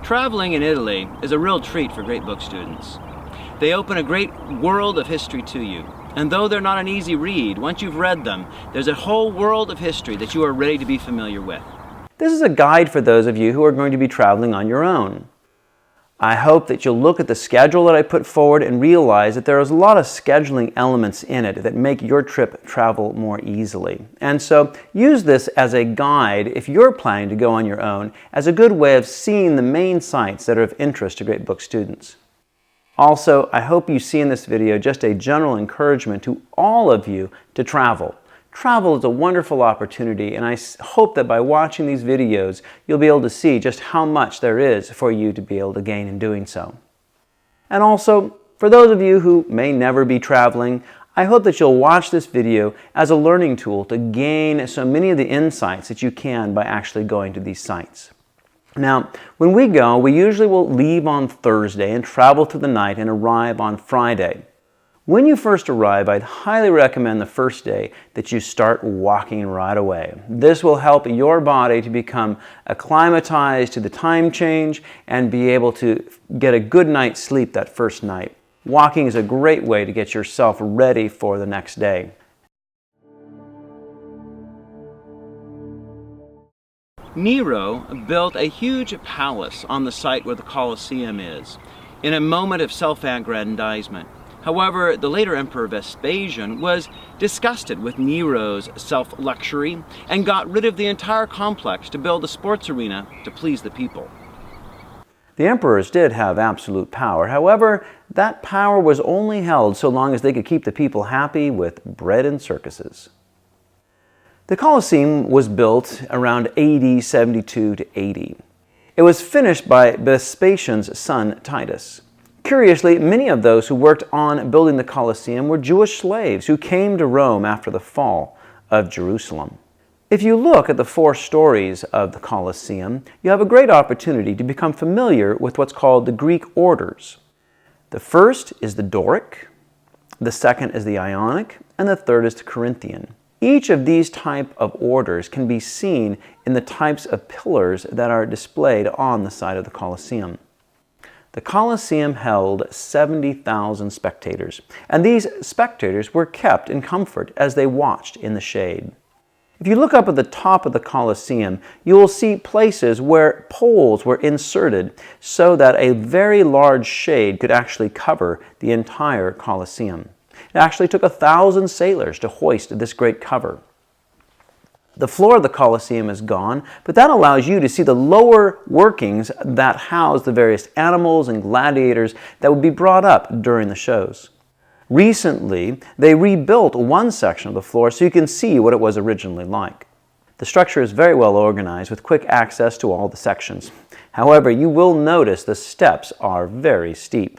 Traveling in Italy is a real treat for great book students. They open a great world of history to you. And though they're not an easy read, once you've read them, there's a whole world of history that you are ready to be familiar with. This is a guide for those of you who are going to be traveling on your own. I hope that you'll look at the schedule that I put forward and realize that there is a lot of scheduling elements in it that make your trip travel more easily. And so use this as a guide if you're planning to go on your own, as a good way of seeing the main sites that are of interest to great book students. Also, I hope you see in this video just a general encouragement to all of you to travel. Travel is a wonderful opportunity, and I hope that by watching these videos, you'll be able to see just how much there is for you to be able to gain in doing so. And also, for those of you who may never be traveling, I hope that you'll watch this video as a learning tool to gain so many of the insights that you can by actually going to these sites. Now, when we go, we usually will leave on Thursday and travel through the night and arrive on Friday. When you first arrive, I'd highly recommend the first day that you start walking right away. This will help your body to become acclimatized to the time change and be able to get a good night's sleep that first night. Walking is a great way to get yourself ready for the next day. Nero built a huge palace on the site where the Colosseum is, in a moment of self-aggrandizement. However, the later Emperor Vespasian was disgusted with Nero's self-luxury and got rid of the entire complex to build a sports arena to please the people. The emperors did have absolute power. However, that power was only held so long as they could keep the people happy with bread and circuses. The Colosseum was built around AD 72 to 80. It was finished by Vespasian's son Titus. Curiously, many of those who worked on building the Colosseum were Jewish slaves who came to Rome after the fall of Jerusalem. If you look at the 4 stories of the Colosseum, you have a great opportunity to become familiar with what's called the Greek orders. The first is the Doric, the second is the Ionic, and the third is the Corinthian. Each of these type of orders can be seen in the types of pillars that are displayed on the side of the Colosseum. The Colosseum held 70,000 spectators, and these spectators were kept in comfort as they watched in the shade. If you look up at the top of the Colosseum, you will see places where poles were inserted so that a very large shade could actually cover the entire Colosseum. It actually took 1,000 sailors to hoist this great cover. The floor of the Colosseum is gone, but that allows you to see the lower workings that house the various animals and gladiators that would be brought up during the shows. Recently, they rebuilt one section of the floor so you can see what it was originally like. The structure is very well organized with quick access to all the sections. However, you will notice the steps are very steep.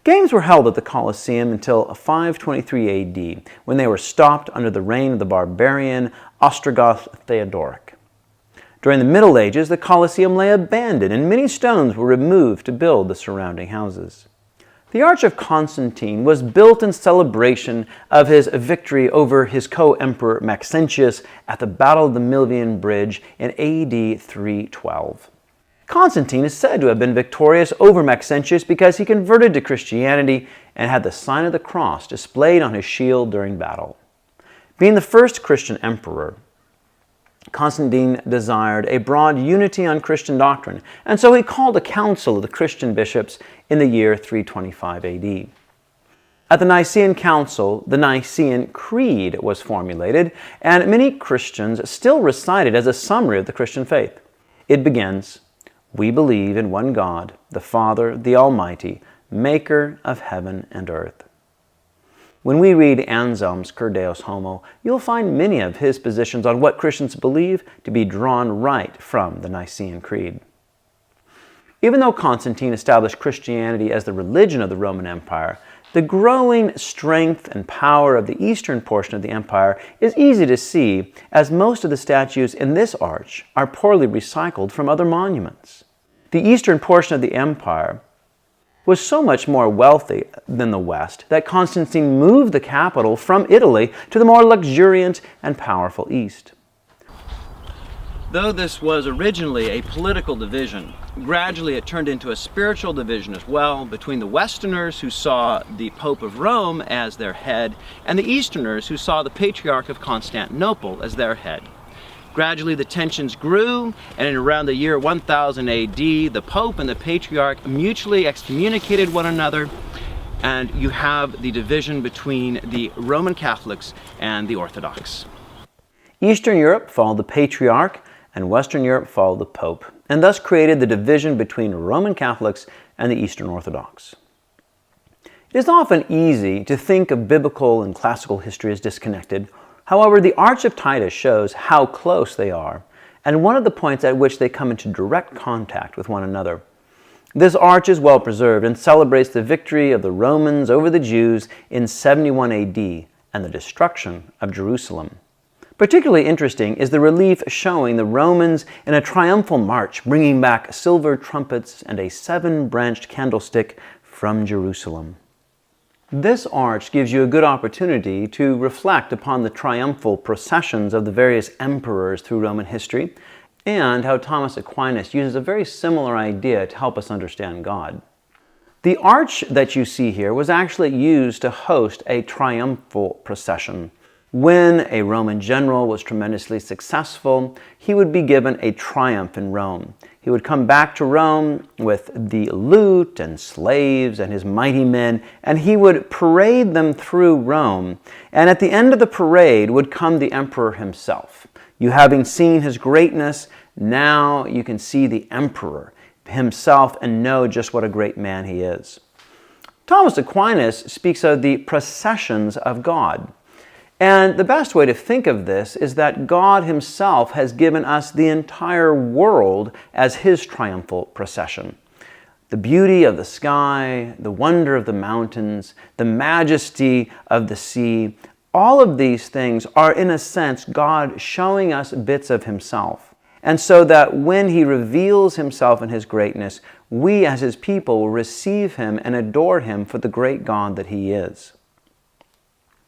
Games were held at the Colosseum until 523 AD, when they were stopped under the reign of the barbarian Ostrogoth Theodoric. During the Middle Ages, the Colosseum lay abandoned and many stones were removed to build the surrounding houses. The Arch of Constantine was built in celebration of his victory over his co-emperor Maxentius at the Battle of the Milvian Bridge in AD 312. Constantine is said to have been victorious over Maxentius because he converted to Christianity and had the sign of the cross displayed on his shield during battle. Being the first Christian emperor, Constantine desired a broad unity on Christian doctrine, and so he called a council of the Christian bishops in the year 325 AD. At the Nicene Council, the Nicene Creed was formulated, and many Christians still recite it as a summary of the Christian faith. It begins, "We believe in one God, the Father, the Almighty, maker of heaven and earth." When we read Anselm's Cur Deus Homo, you'll find many of his positions on what Christians believe to be drawn right from the Nicene Creed. Even though Constantine established Christianity as the religion of the Roman Empire, the growing strength and power of the eastern portion of the empire is easy to see, as most of the statues in this arch are poorly recycled from other monuments. The eastern portion of the empire was so much more wealthy than the west that Constantine moved the capital from Italy to the more luxuriant and powerful east. Though this was originally a political division, gradually it turned into a spiritual division as well between the Westerners who saw the Pope of Rome as their head and the Easterners who saw the Patriarch of Constantinople as their head. Gradually the tensions grew, and in around the year 1000 AD, the Pope and the Patriarch mutually excommunicated one another, and you have the division between the Roman Catholics and the Orthodox. Eastern Europe followed the Patriarch, and Western Europe followed the Pope, and thus created the division between Roman Catholics and the Eastern Orthodox. It is often easy to think of biblical and classical history as disconnected. However, the Arch of Titus shows how close they are, and one of the points at which they come into direct contact with one another. This arch is well preserved and celebrates the victory of the Romans over the Jews in 71 AD and the destruction of Jerusalem. Particularly interesting is the relief showing the Romans in a triumphal march, bringing back silver trumpets and a 7-branched candlestick from Jerusalem. This arch gives you a good opportunity to reflect upon the triumphal processions of the various emperors through Roman history, and how Thomas Aquinas uses a very similar idea to help us understand God. The arch that you see here was actually used to host a triumphal procession. When a Roman general was tremendously successful, he would be given a triumph in Rome. He would come back to Rome with the loot and slaves and his mighty men, and he would parade them through Rome. And at the end of the parade would come the emperor himself. You having seen his greatness, now you can see the emperor himself and know just what a great man he is. Thomas Aquinas speaks of the processions of God. And the best way to think of this is that God himself has given us the entire world as his triumphal procession. The beauty of the sky, the wonder of the mountains, the majesty of the sea, all of these things are in a sense God showing us bits of himself. And so that when he reveals himself in his greatness, we as his people will receive him and adore him for the great God that he is.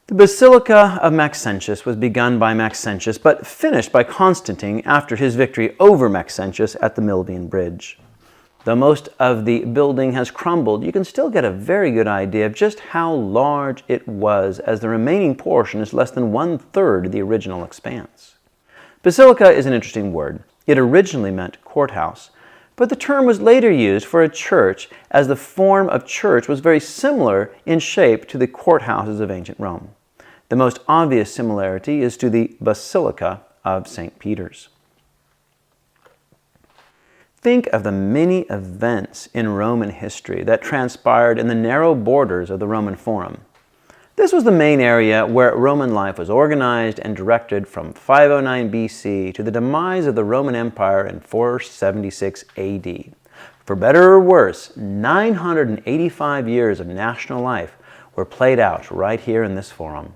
The Basilica of Maxentius was begun by Maxentius, but finished by Constantine after his victory over Maxentius at the Milvian Bridge. Though most of the building has crumbled, you can still get a very good idea of just how large it was, as the remaining portion is less than 1/3 of the original expanse. Basilica is an interesting word. It originally meant courthouse, but the term was later used for a church, as the form of church was very similar in shape to the courthouses of ancient Rome. The most obvious similarity is to the Basilica of St. Peter's. Think of the many events in Roman history that transpired in the narrow borders of the Roman Forum. This was the main area where Roman life was organized and directed from 509 BC to the demise of the Roman Empire in 476 AD. For better or worse, 985 years of national life were played out right here in this forum.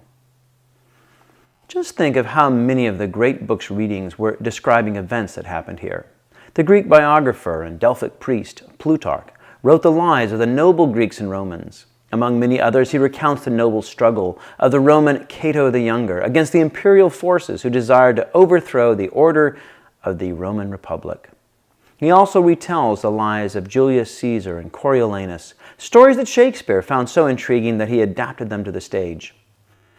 Just think of how many of the great books' readings were describing events that happened here. The Greek biographer and Delphic priest, Plutarch, wrote the lives of the noble Greeks and Romans. Among many others, he recounts the noble struggle of the Roman Cato the Younger against the imperial forces who desired to overthrow the order of the Roman Republic. He also retells the lives of Julius Caesar and Coriolanus, stories that Shakespeare found so intriguing that he adapted them to the stage.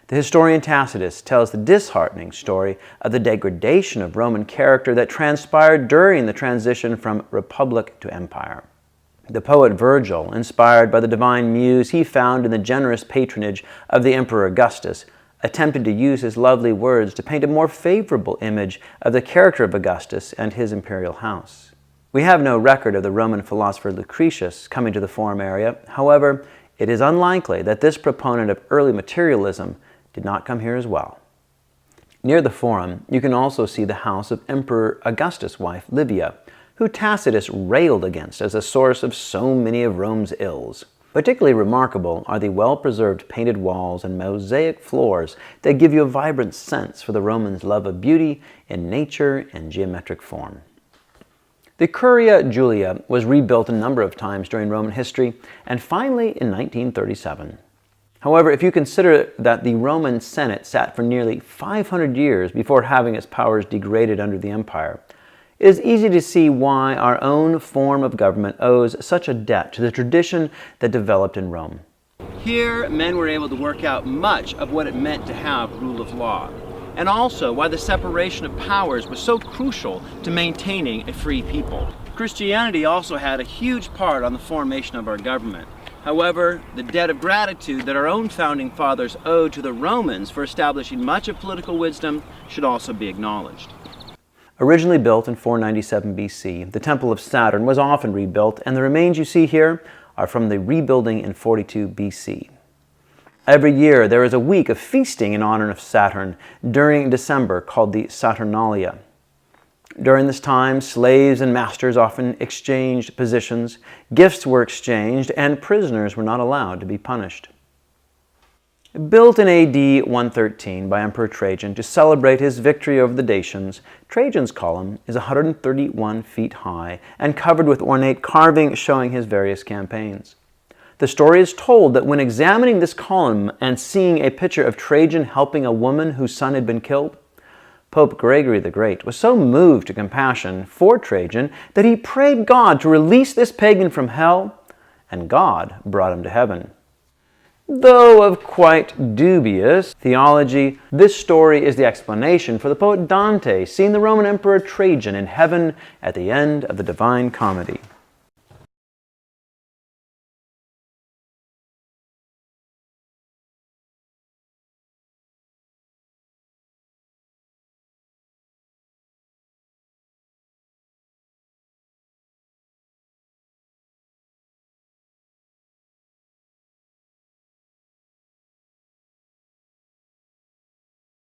The historian Tacitus tells the disheartening story of the degradation of Roman character that transpired during the transition from republic to empire. The poet Virgil, inspired by the divine muse he found in the generous patronage of the Emperor Augustus, attempted to use his lovely words to paint a more favorable image of the character of Augustus and his imperial house. We have no record of the Roman philosopher Lucretius coming to the Forum area. However, it is unlikely that this proponent of early materialism did not come here as well. Near the Forum, you can also see the house of Emperor Augustus' wife, Livia, who Tacitus railed against as a source of so many of Rome's ills. Particularly remarkable are the well-preserved painted walls and mosaic floors that give you a vibrant sense for the Romans' love of beauty in nature and geometric form. The Curia Julia was rebuilt a number of times during Roman history, and finally in 1937. However, if you consider that the Roman Senate sat for nearly 500 years before having its powers degraded under the empire, it is easy to see why our own form of government owes such a debt to the tradition that developed in Rome. Here, men were able to work out much of what it meant to have rule of law, and also why the separation of powers was so crucial to maintaining a free people. Christianity also had a huge part on the formation of our government. However, the debt of gratitude that our own founding fathers owed to the Romans for establishing much of political wisdom should also be acknowledged. Originally built in 497 BC, the Temple of Saturn was often rebuilt, and the remains you see here are from the rebuilding in 42 BC. Every year there is a week of feasting in honor of Saturn during December called the Saturnalia. During this time, slaves and masters often exchanged positions, gifts were exchanged, and prisoners were not allowed to be punished. Built in AD 113 by Emperor Trajan to celebrate his victory over the Dacians, Trajan's column is 131 feet high and covered with ornate carving showing his various campaigns. The story is told that when examining this column and seeing a picture of Trajan helping a woman whose son had been killed, Pope Gregory the Great was so moved to compassion for Trajan that he prayed God to release this pagan from hell, and God brought him to heaven. Though of quite dubious theology, this story is the explanation for the poet Dante seeing the Roman Emperor Trajan in heaven at the end of the Divine Comedy.